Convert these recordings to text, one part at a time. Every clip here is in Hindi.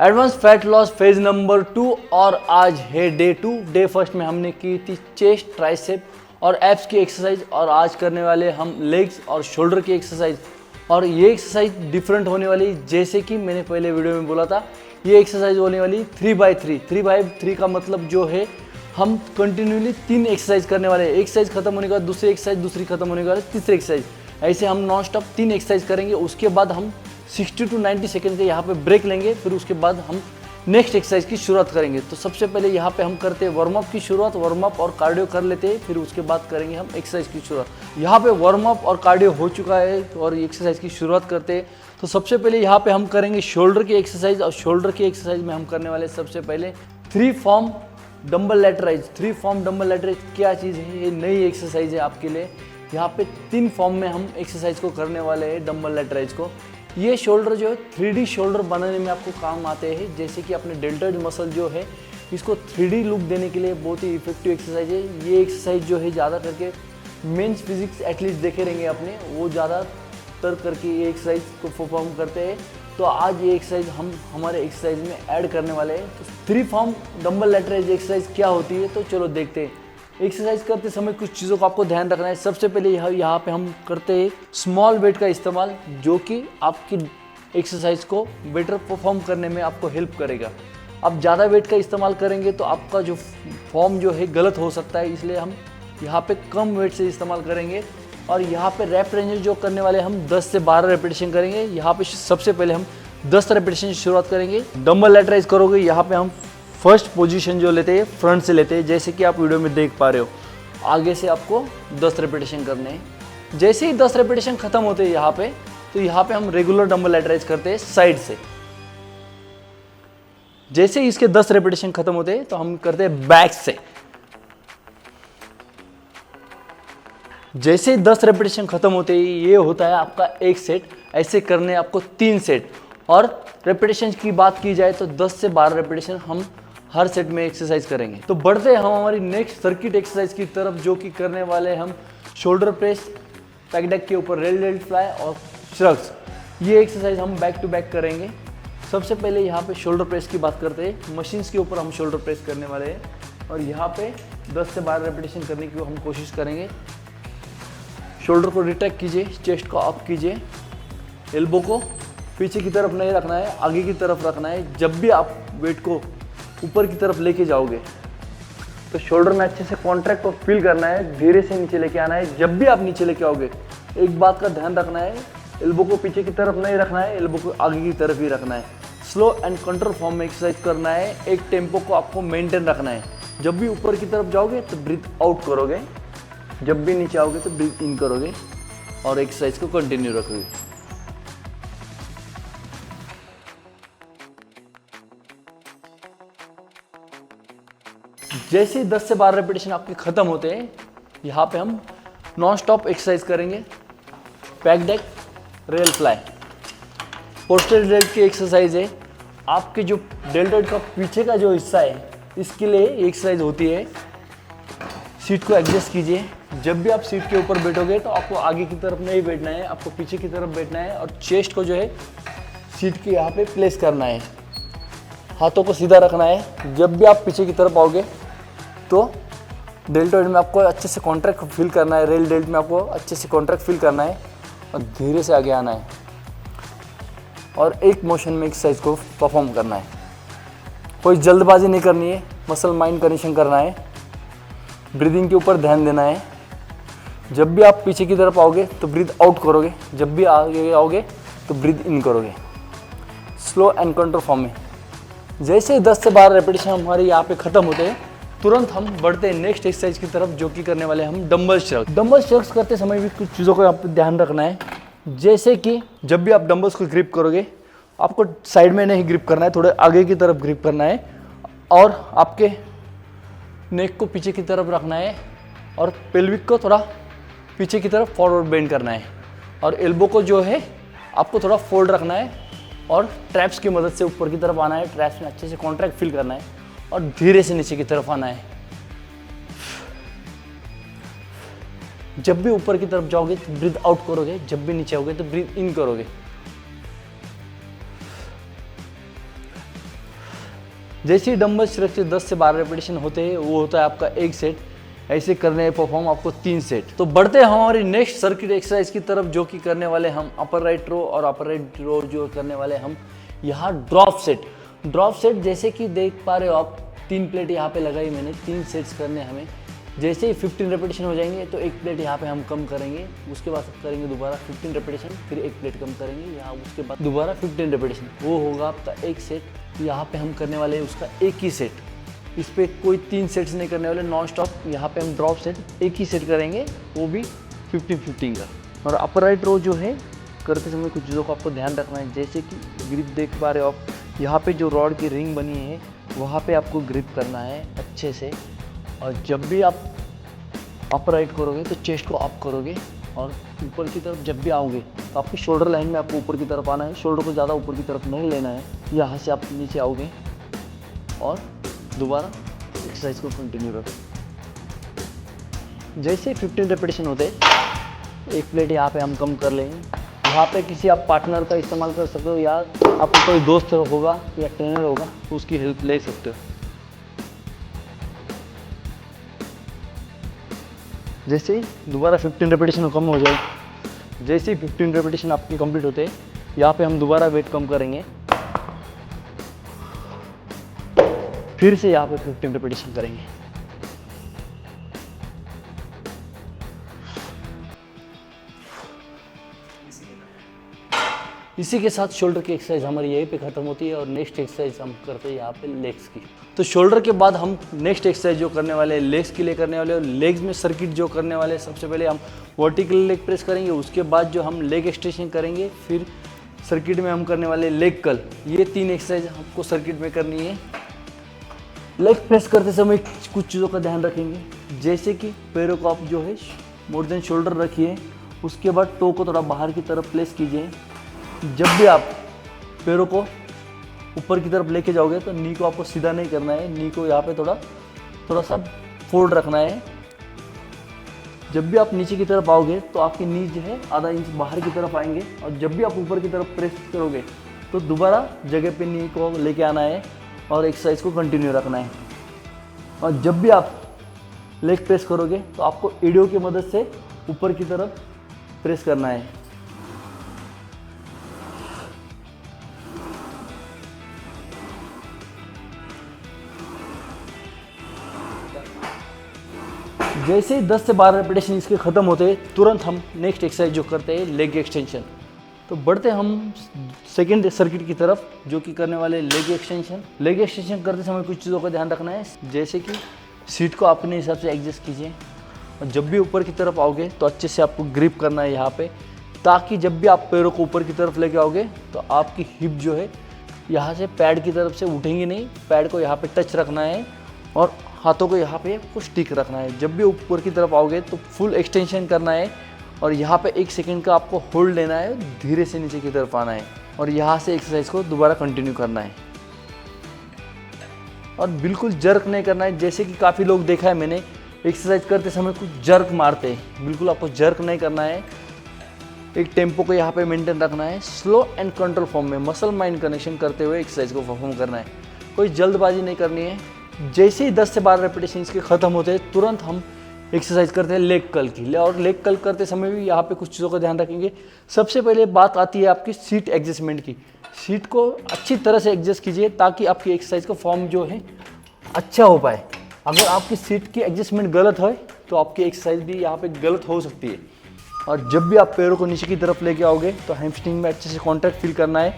Advance fat loss phase number 2 और आज है डे 2। डे फर्स्ट में हमने की थी चेस्ट, ट्राइसेप और एब्स की एक्सरसाइज और आज करने वाले हम लेग्स और शोल्डर की एक्सरसाइज। और ये एक्सरसाइज डिफरेंट होने वाली, जैसे कि मैंने पहले वीडियो में बोला था, ये एक्सरसाइज होने वाली 3x3। 3x3 का मतलब जो है हम कंटिन्यूली 3 एक्सरसाइज करने वाले हैं। एक्सरसाइज खत्म होने के बाद दूसरी एक्सरसाइज, दूसरी खत्म होने के बाद तीसरी एक्सरसाइज, ऐसे हम नॉन स्टॉप 3 एक्सरसाइज करेंगे। उसके बाद हम 60 to 90 सेकेंड के यहाँ पे ब्रेक लेंगे, फिर उसके बाद हम नेक्स्ट एक्सरसाइज की शुरुआत करेंगे। तो सबसे पहले यहाँ पे हम करते हैं वार्म अप की शुरुआत। वार्म अप और कार्डियो कर लेते हैं, फिर उसके बाद करेंगे हम एक्सरसाइज की शुरुआत। यहाँ पे वार्म अप और कार्डियो हो चुका है और एक्सरसाइज की शुरुआत करते हैं। तो सबसे पहले यहाँ पे हम करेंगे शोल्डर की एक्सरसाइज और शोल्डर की एक्सरसाइज में हम करने वाले सबसे पहले 3 फॉर्म डंबल लैटराइज। 3 फॉर्म डंबल लैटराइज क्या चीज़ है? ये नई एक्सरसाइज है आपके लिए। यहाँ पे 3 फॉर्म में हम एक्सरसाइज को करने वाले हैं डंबल लैटराइज को। ये शोल्डर जो है 3D शोल्डर बनाने में आपको काम आते हैं, जैसे कि अपने डेल्टॉइड मसल जो है इसको 3D लुक देने के लिए बहुत ही इफेक्टिव एक्सरसाइज है। ये एक्सरसाइज जो है ज़्यादा करके मेंस फिजिक्स एथलीट देखे रहेंगे अपने, वो ज़्यादातर करके ये एक्सरसाइज को परफॉर्म करते हैं। तो आज ये एक्सरसाइज हम हमारे एक्सरसाइज में ऐड करने वाले हैं। तो 3 फॉर्म डंबल लैटराइज एक्सरसाइज क्या होती है, तो चलो देखते हैं। एक्सरसाइज करते समय कुछ चीज़ों का आपको ध्यान रखना है। सबसे पहले यहाँ पे हम करते हैं स्मॉल वेट का इस्तेमाल, जो कि आपकी एक्सरसाइज को बेटर परफॉर्म करने में आपको हेल्प करेगा। आप ज़्यादा वेट का इस्तेमाल करेंगे तो आपका जो फॉर्म जो है गलत हो सकता है, इसलिए हम यहाँ पे कम वेट से इस्तेमाल करेंगे। और यहाँ पे रैप रेंज जो करने वाले हम 10 से 12 रेपिटेशन करेंगे। यहाँ पे सबसे पहले हम 10 रेपिटेशन की शुरुआत करेंगे। डंबल लैटराइज करोगे, यहाँ पे हम फर्स्ट पोजीशन जो लेते हैं फ्रंट से लेते हैं, जैसे कि आप वीडियो में देख पा रहे हो। आगे से आपको 10 रेपिटेशन करने हैं। जैसे ही 10 रेपिटेशन खत्म होते हैं यहाँ पे, तो यहाँ पे हम रेगुलर डंबल लैटराइज करते हैं साइड से। जैसे ही इसके 10 रेपिटेशन खत्म होते हैं तो हम करते हैं बैक से। जैसे ही 10 रेपिटेशन खत्म होते हैं, ये होता है आपका एक सेट। ऐसे करने आपको 3 सेट। और रेपिटेशन की बात की जाए तो 10 से 12 रेपिटेशन हम हर सेट में एक्सरसाइज करेंगे। तो बढ़ते हैं हम हमारी नेक्स्ट सर्किट एक्सरसाइज की तरफ, जो कि करने वाले हम शोल्डर प्रेस, पैक डेक के ऊपर रेल डेल्ट फ्लाई और श्रग्स। ये एक्सरसाइज हम बैक टू बैक करेंगे। सबसे पहले यहाँ पे शोल्डर प्रेस की बात करते हैं। मशीन्स के ऊपर हम शोल्डर प्रेस करने वाले हैं और यहाँ पे 10 से 12 रेपिटेशन करने की हम कोशिश करेंगे। शोल्डर को रिट्रैक्ट कीजिए, चेस्ट को अप कीजिए, एल्बो को पीछे की तरफ नहीं रखना है, आगे की तरफ रखना है। जब भी आप वेट को ऊपर की तरफ लेके जाओगे तो शोल्डर में अच्छे से कॉन्ट्रैक्ट को फील करना है, धीरे से नीचे लेके आना है। जब भी आप नीचे लेके आओगे, एक बात का ध्यान रखना है, एल्बो को पीछे की तरफ नहीं रखना है, एल्बो को आगे की तरफ ही रखना है। स्लो एंड कंट्रोल फॉर्म में एक्सरसाइज करना है। एक टेम्पो को आपको मेंटेन रखना है। जब भी ऊपर की तरफ जाओगे तो ब्रीथ आउट करोगे, जब भी नीचे आओगे तो ब्रीथ इन करोगे और एक्सरसाइज को कंटिन्यू रखोगे। जैसे ही 10 से 12 रेपिटेशन आपके खत्म होते हैं, यहाँ पे हम नॉन स्टॉप एक्सरसाइज करेंगे। Pack deck, rail fly, poster dealt की एक्सरसाइज है। आपके जो डेल्टॉइड का पीछे का जो हिस्सा है, इसके लिए एक्सरसाइज होती है। सीट को एडजस्ट कीजिए। जब भी आप सीट के ऊपर बैठोगे तो आपको आगे की तरफ नहीं बैठना है, आपको पीछे की तरफ बैठना है और चेस्ट को जो है सीट के यहाँ पे प्लेस करना है। हाथों को सीधा रखना है। जब भी आप पीछे की तरफ आओगे तो डेल्टॉइड में आपको अच्छे से कॉन्ट्रैक्ट फील करना है, रेल डेल्ट में आपको अच्छे से कॉन्ट्रैक्ट फील करना है और धीरे से आगे आना है और एक मोशन में एक्सरसाइज को परफॉर्म करना है। कोई जल्दबाजी नहीं करनी है, मसल माइंड कनेक्शन करना है, ब्रीदिंग के ऊपर ध्यान देना है। जब भी आप पीछे की तरफ आओगे तो ब्रीथ आउट करोगे, जब भी आगे आओगे तो ब्रीथ इन करोगे। स्लो एंड कंट्रोल फॉर्म में। जैसे ही 10 से 12 रेपिटेशन हमारे यहाँ पे खत्म होते हैं, तुरंत हम बढ़ते हैं नेक्स्ट एक्सरसाइज की तरफ, जो कि करने वाले हम डंबल श्रग्स। डंबल श्रग्स करते समय भी कुछ चीज़ों को आप ध्यान रखना है। जैसे कि जब भी आप डंबल्स को ग्रिप करोगे, आपको साइड में नहीं ग्रिप करना है, थोड़े आगे की तरफ ग्रिप करना है और आपके नेक को पीछे की तरफ रखना है और पेल्विक को थोड़ा पीछे की तरफ फॉरवर्ड बेंड करना है और एल्बो को जो है आपको थोड़ा फोल्ड रखना है और ट्रैप्स की मदद से ऊपर की तरफ आना है। ट्रैप्स में अच्छे से कॉन्ट्रैक्ट फील करना है और धीरे से नीचे की तरफ आना है। जब भी ऊपर की तरफ जाओगे तो ब्रीथ आउट करोगे, जब भी नीचे आओगे तो ब्रीथ इन करोगे। जैसे ही डंबल स्ट्रक्चर से 10 से 12 रेपिटेशन होते हैं वो होता है आपका एक सेट। ऐसे करने परफॉर्म आपको 3 सेट। तो बढ़ते हैं हमारी नेक्स्ट सर्किट एक्सरसाइज की तरफ, जो कि करने वाले हम अपर राइट रो और अपर राइट रो जो करने वाले हम यहाँ ड्रॉप सेट। ड्रॉप सेट जैसे कि देख पा रहे हो आप, 3 प्लेट यहाँ पे लगाई मैंने, 3 सेट्स करने हमें। जैसे ही 15 रेपिटेशन हो जाएंगे तो एक प्लेट यहाँ पे हम कम करेंगे, उसके बाद करेंगे दोबारा 15 रेपिटेशन, फिर एक प्लेट कम करेंगे यहाँ, उसके बाद दोबारा 15 रेपिटेशन। वो होगा आपका एक सेट। यहाँ पे हम करने वाले हैं उसका एक ही सेट। इस पर कोई 3 सेट्स नहीं करने वाले, नॉन स्टॉप। यहाँ पे हम ड्रॉप सेट एक ही सेट करेंगे, वो भी 15-15 का। और अपर राइट रो जो है करते समय कुछ चीज़ों को आपको ध्यान रखना है। जैसे कि ग्रिप देख पा रहे हो आप, यहाँ पे जो रॉड की रिंग बनी है वहाँ पे आपको ग्रिप करना है अच्छे से। और जब भी आप अपर राइट करोगे तो चेस्ट को अप करोगे, और ऊपर की तरफ जब भी आओगे तो आपकी शोल्डर लाइन में आपको ऊपर की तरफ आना है। शोल्डर को ज़्यादा ऊपर की तरफ नहीं लेना है। यहाँ से आप नीचे आओगे और दोबारा एक्सरसाइज को कंटिन्यू रखें। जैसे 15 रेपिटेशन होते हैं, एक प्लेट यहाँ पे हम कम कर लेंगे। यहाँ पे किसी आप पार्टनर का इस्तेमाल कर सकते हो, या आपको कोई दोस्त होगा या ट्रेनर होगा तो उसकी हेल्प ले सकते हो। जैसे ही दोबारा 15 रेपिटेशन कम हो जाए, जैसे ही 15 रेपिटेशन आपकी कंप्लीट होते हैं, यहाँ पे हम दोबारा वेट कम करेंगे, फिर से यहाँ पे 15 रेपिटेशन करेंगे। इसी के साथ शोल्डर की एक्सरसाइज हमारी यहीं पे खत्म होती है, और नेक्स्ट एक्सरसाइज हम करते हैं यहाँ पे लेग्स की। तो शोल्डर के बाद हम नेक्स्ट एक्सरसाइज जो करने वाले हैं लेग्स के लिए करने वाले हैं। लेग्स में सर्किट जो करने वाले हैं, सबसे पहले हम वर्टिकल लेग प्रेस करेंगे, उसके बाद जो हम लेग एक्सटेंशन करेंगे, फिर सर्किट में हम करने वाले लेग कर्ल। ये 3 एक्सरसाइज हमको सर्किट में करनी है। लेग प्रेस करते समय कुछ चीज़ों का ध्यान रखेंगे, जैसे कि पैरों को आप जो है मोर देन शोल्डर रखिए, उसके बाद टो को थोड़ा बाहर की तरफ प्लेस कीजिए। जब भी आप पैरों को ऊपर की तरफ लेके जाओगे तो नी को आपको सीधा नहीं करना है, नी को यहाँ पे थोड़ा सा फोल्ड रखना है। जब भी आप नीचे की तरफ आओगे तो आपकी नी जो है आधा इंच बाहर की तरफ आएंगे, और जब भी आप ऊपर की तरफ प्रेस करोगे तो दोबारा जगह पे नी को लेके आना है और एक्सरसाइज को कंटिन्यू रखना है। और जब भी आप लेग प्रेस करोगे तो आपको एडियो की मदद से ऊपर की तरफ प्रेस करना है। जैसे ही 10 से 12 रेपिटेशन इसके ख़त्म होते हैं, तुरंत हम नेक्स्ट एक्सरसाइज जो करते हैं लेग एक्सटेंशन। तो बढ़ते हम सेकेंड सर्किट की तरफ, जो कि करने वाले लेग एक्सटेंशन। लेग एक्सटेंशन करते समय कुछ चीज़ों का ध्यान रखना है, जैसे कि सीट को अपने हिसाब से एडजस्ट कीजिए, और जब भी ऊपर की तरफ आओगे तो अच्छे से आपको ग्रिप करना है यहाँ पे, ताकि जब भी आप पैरों को ऊपर की तरफ लेके आओगे तो आपकी हिप जो है यहाँ से पैड की तरफ से उठेंगी नहीं। पैड को यहाँ पे टच रखना है और हाथों को यहाँ पे कुछ स्टिक रखना है। जब भी ऊपर की तरफ आओगे तो फुल एक्सटेंशन करना है, और यहाँ पे 1 सेकंड का आपको होल्ड लेना है, धीरे से नीचे की तरफ आना है, और यहाँ से एक्सरसाइज को दोबारा कंटिन्यू करना है। और बिल्कुल जर्क नहीं करना है, जैसे कि काफ़ी लोग देखा है मैंने एक्सरसाइज करते समय कुछ जर्क मारते हैं। बिल्कुल आपको जर्क नहीं करना है, एक टेम्पो को यहाँ पे मेंटेन रखना है। स्लो एंड कंट्रोल फॉर्म में मसल माइंड कनेक्शन करते हुए एक्सरसाइज को परफॉर्म करना है, कोई जल्दबाजी नहीं करनी है। जैसे ही 10 से 12 रेपिटेशन इसके ख़त्म होते हैं, तुरंत हम एक्सरसाइज करते हैं लेग कर्ल की। और लेग कर्ल करते समय भी यहाँ पे कुछ चीज़ों का ध्यान रखेंगे। सबसे पहले बात आती है आपकी सीट एडजस्टमेंट की। सीट को अच्छी तरह से एडजस्ट कीजिए ताकि आपकी एक्सरसाइज का फॉर्म जो है अच्छा हो पाए। अगर आपकी सीट की एडजस्टमेंट गलत है तो आपकी एक्सरसाइज भी यहाँ पे गलत हो सकती है। और जब भी आप पैरों को नीचे की तरफ लेके आओगे तो हैमस्ट्रिंग में अच्छे से कॉन्टैक्ट फील करना है।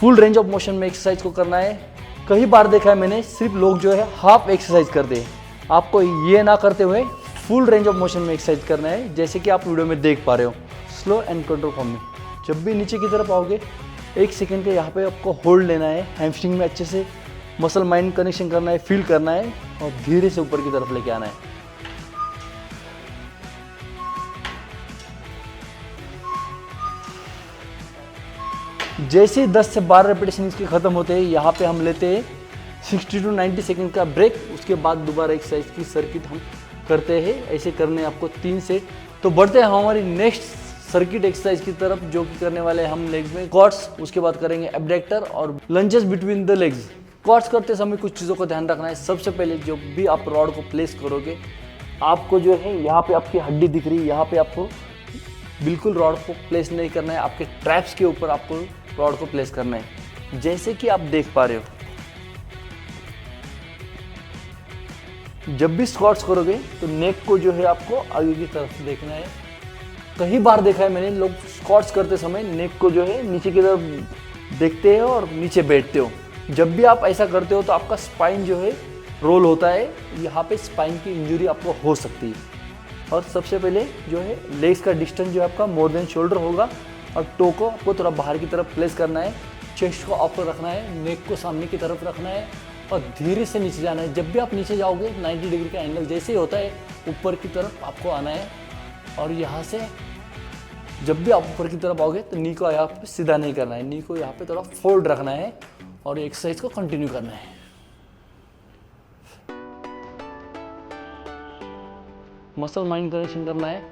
फुल रेंज ऑफ मोशन में एक्सरसाइज को करना है। कई बार देखा है मैंने, सिर्फ लोग जो है हाफ एक्सरसाइज करते हैं। आपको ये ना करते हुए फुल रेंज ऑफ मोशन में एक्सरसाइज करना है, जैसे कि आप वीडियो में देख पा रहे हो, स्लो एंड कंट्रोल फॉर्म में। जब भी नीचे की तरफ आओगे 1 सेकंड के यहाँ पे आपको होल्ड लेना है, हैमस्ट्रिंग में अच्छे से मसल माइंड कनेक्शन करना है, फील करना है, और धीरे से ऊपर की तरफ लेके आना है। जैसे ही 10 से 12 रेपिटेशन इसके ख़त्म होते हैं, यहाँ पे हम लेते हैं 60 to 90 सेकंड का ब्रेक। उसके बाद दोबारा एक्सरसाइज की सर्किट हम करते हैं। ऐसे करने आपको 3 सेट। तो बढ़ते हैं हमारी नेक्स्ट सर्किट एक्सरसाइज की तरफ, जो कि करने वाले हम लेग्स में क्वाड्स, उसके बाद करेंगे एब्डक्टर और lunges between the legs. Squats करते समय कुछ चीज़ों का ध्यान रखना है। सबसे पहले जब भी आप रॉड को प्लेस करोगे, आपको जो है यहाँ पे आपकी हड्डी दिख रही है, यहाँ पे आपको बिल्कुल रॉड को प्लेस नहीं करना है, आपके ट्रैप्स के ऊपर आपको रॉड को प्लेस करना है। जैसे कि आप देख पा रहे हो, जब भी स्क्वाट्स करोगे तो नेक को जो है आपको आगे की तरफ देखना है। कई बार देखा है मैंने, लोग स्क्वाट्स करते समय नेक को जो है नीचे की तरफ देखते हो और नीचे बैठते हो। जब भी आप ऐसा करते हो तो आपका स्पाइन जो है रोल होता है, यहाँ पे स्पाइन की इंजरी आपको हो सकती है। और सबसे पहले जो है लेग्स का डिस्टेंस जो है आपका मोर देन शोल्डर होगा और टो को आपको थोड़ा बाहर की तरफ प्लेस करना है, चेस्ट को अपर रखना है, नेक को सामने की तरफ रखना है और धीरे से नीचे जाना है। जब भी आप नीचे जाओगे 90 डिग्री का एंगल जैसे ही होता है ऊपर की तरफ आपको आना है और यहाँ से जब भी आप ऊपर की तरफ आओगे तो नी को यहाँ पे सीधा नहीं करना है, नी को यहाँ पे थोड़ा फोल्ड रखना है और एक्सरसाइज को कंटिन्यू करना है। मसल माइंड कनेक्शन करना है।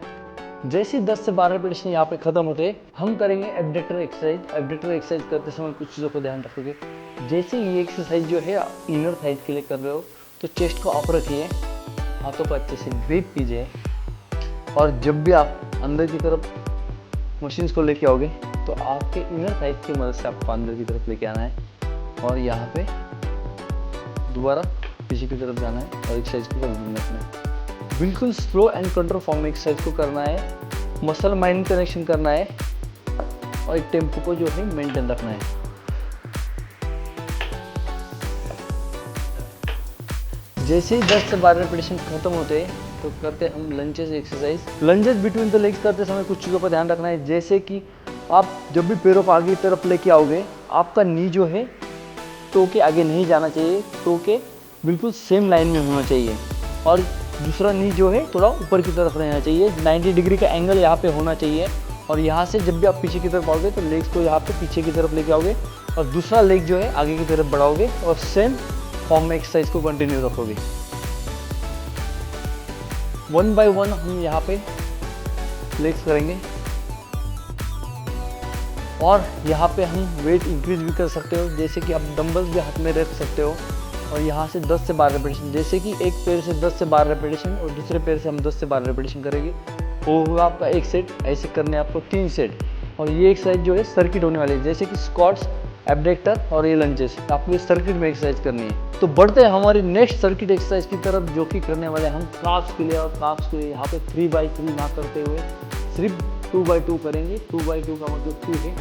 जैसे 10 से 12 रिपीटेशन यहाँ पे खत्म होते हैं, हम करेंगे एब्डक्टर एक्सरसाइज। एब्डक्टर एक्सरसाइज करते समय कुछ चीज़ों को ध्यान रखोगे। जैसे ये एक्सरसाइज जो है इनर थाइज के लिए कर रहे हो तो चेस्ट को अप रखिए, हाथों को अच्छे से ग्रिप कीजिए और जब भी आप अंदर की तरफ मशीन्स को लेके आओगे तो आपके इनर थाइज की मदद से आपको अंदर की तरफ लेके आना है और यहाँ पे दोबारा पीछे की तरफ जाना है और एक्सरसाइज को कंटिन्यू रखना है। बिल्कुल स्लो एंड कंट्रोल फॉर्म में एक्सरसाइज को करना है, मसल माइंड कनेक्शन करना है और एक टेम्पो को जो है मेंटेन रखना है। जैसे ही 10 से 12 रिपीटेशन खत्म होते हैं तो करते हैं हम lunges exercise. Lunges between the legs करते समय कुछ चीज़ों का ध्यान रखना है। जैसे कि आप जब भी पैरों को आगे की तरफ लेके आओगे, आपका नी जो है टो के आगे नहीं जाना चाहिए, टो के बिल्कुल सेम लाइन में होना चाहिए और दूसरा नी जो है थोड़ा ऊपर की तरफ रहना चाहिए। 90 डिग्री का एंगल यहाँ पे होना चाहिए और यहाँ से जब भी आप पीछे की तरफ आओगे तो लेग्स को यहाँ पे पीछे की तरफ लेके आओगे और दूसरा लेग जो है आगे की तरफ बढ़ाओगे और सेम फॉर्म में एक्सरसाइज को कंटिन्यू रखोगे। 1 बाय 1 हम यहाँ पे लेग्स करेंगे और यहाँ पे हम वेट इंक्रीज भी कर सकते हो। जैसे कि आप डंबल्स भी हाथ में रख सकते हो और यहाँ से 10 से 12 रेपिटेशन, जैसे कि एक पैर से 10 से 12 रेपिटेशन और दूसरे पैर से हम 10 से 12 रेपिटेशन करेंगे। वो होगा आपका एक सेट। ऐसे करने आपको 3 सेट और ये एक्सरसाइज जो है सर्किट होने वाली है, जैसे कि स्क्वाट्स, एब्डक्टर और ये लंजेस आपको इस सर्किट में एक्सरसाइज करनी है। तो बढ़ते हैं हमारी नेक्स्ट सर्किट एक्सरसाइज की तरफ, जो कि करने वाले हम काफ्स के लिए। और काफ्स के लिए यहाँ पे 3 बाई 3 ना करते हुए सिर्फ 2 बाई 2 करेंगे। 2 बाई 2 का मतलब 2 है,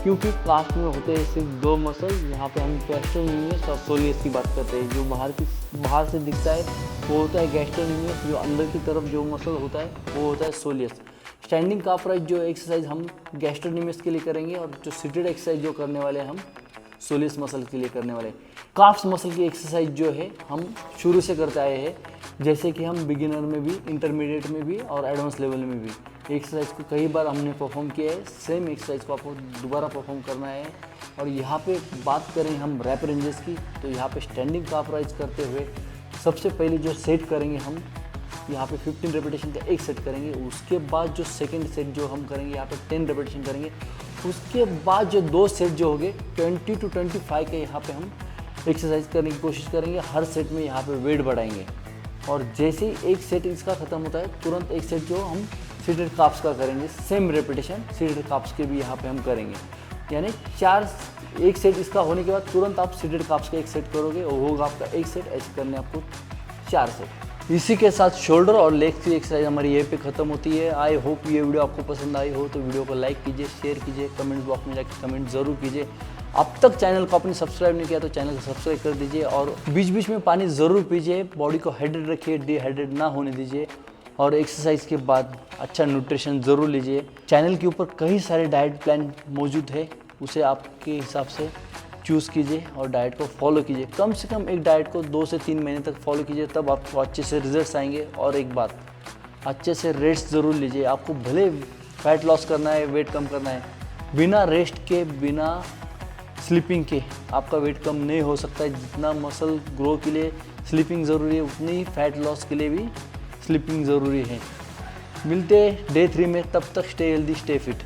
क्योंकि काफ्स में होते हैं सिर्फ 2 मसल। यहाँ पे हम गैस्ट्रोनोमियस और सोलियस की बात करते हैं। जो बाहर से दिखता है वो होता है गैस्ट्रोनोमियस, जो अंदर की तरफ जो मसल होता है वो होता है सोलियस। स्टैंडिंग काफ राइज जो एक्सरसाइज हम गैस्ट्रोनोमियस के लिए करेंगे और जो सीटेड एक्सरसाइज जो करने वाले हैं हम सोलियस मसल के लिए करने वाले। काफ्स मसल की एक्सरसाइज जो है हम शुरू से करते आए हैं, जैसे कि हम बिगिनर में भी, इंटरमीडिएट में भी और एडवांस लेवल में भी एक्सरसाइज को कई बार हमने परफॉर्म किया है। सेम एक्सरसाइज को आपको दोबारा परफॉर्म करना है। और यहाँ पे बात करें हम रैप रेंजेस की, तो यहाँ पे स्टैंडिंग काफ राइज करते हुए सबसे पहले जो सेट करेंगे हम यहाँ पे 15 रेपिटेशन का एक सेट करेंगे। उसके बाद जो सेकंड सेट जो हम करेंगे यहाँ पे 10 रेपिटेशन करेंगे। उसके बाद जो 2 सेट जो होंगे 20 to 25 के यहाँ पे हम एक्सरसाइज करने की कोशिश करेंगे। हर सेट में यहाँ पे वेट बढ़ाएंगे और जैसे ही एक सेट इसका ख़त्म होता है तुरंत एक सेट जो हम सीटेड काफ्स का करेंगे। सेम रेपिटेशन सीटेड काफ्स के भी यहाँ पे हम करेंगे, यानी 4 एक सेट इसका होने के बाद तुरंत आप सीटेड काफ्स का एक सेट करोगे, वो होगा आपका एक सेट। ऐसे करने आपको 4 सेट। इसी के साथ शोल्डर और लेग्स की एक्सरसाइज हमारी यहीं पे ख़त्म होती है। आई होप ये वीडियो आपको पसंद आई हो, तो वीडियो को लाइक कीजिए, शेयर कीजिए, कमेंट बॉक्स में जाकर कमेंट ज़रूर कीजिए। अब तक चैनल को आपने सब्सक्राइब नहीं किया तो चैनल को सब्सक्राइब कर दीजिए और बीच बीच में पानी ज़रूर पीजिए। बॉडी को हाइड्रेट रखिए, डिहाइड्रेट ना होने दीजिए और एक्सरसाइज के बाद अच्छा न्यूट्रिशन ज़रूर लीजिए। चैनल के ऊपर कई सारे डाइट प्लान मौजूद है, उसे आपके हिसाब से चूज़ कीजिए और डाइट को फॉलो कीजिए। कम से कम एक डाइट को 2 से 3 महीने तक फॉलो कीजिए, तब आपको अच्छे से रिजल्ट्स आएंगे। और एक बात, अच्छे से रेस्ट ज़रूर लीजिए। आपको भले फैट लॉस करना है, वेट कम करना है, बिना रेस्ट के, बिना स्लीपिंग के आपका वेट कम नहीं हो सकता है। जितना मसल ग्रो के लिए स्लीपिंग ज़रूरी है, उतनी ही फैट लॉस के लिए भी स्लीपिंग ज़रूरी है। मिलते हैं डे 3 में, तब तक स्टे हेल्दी, स्टे फिट।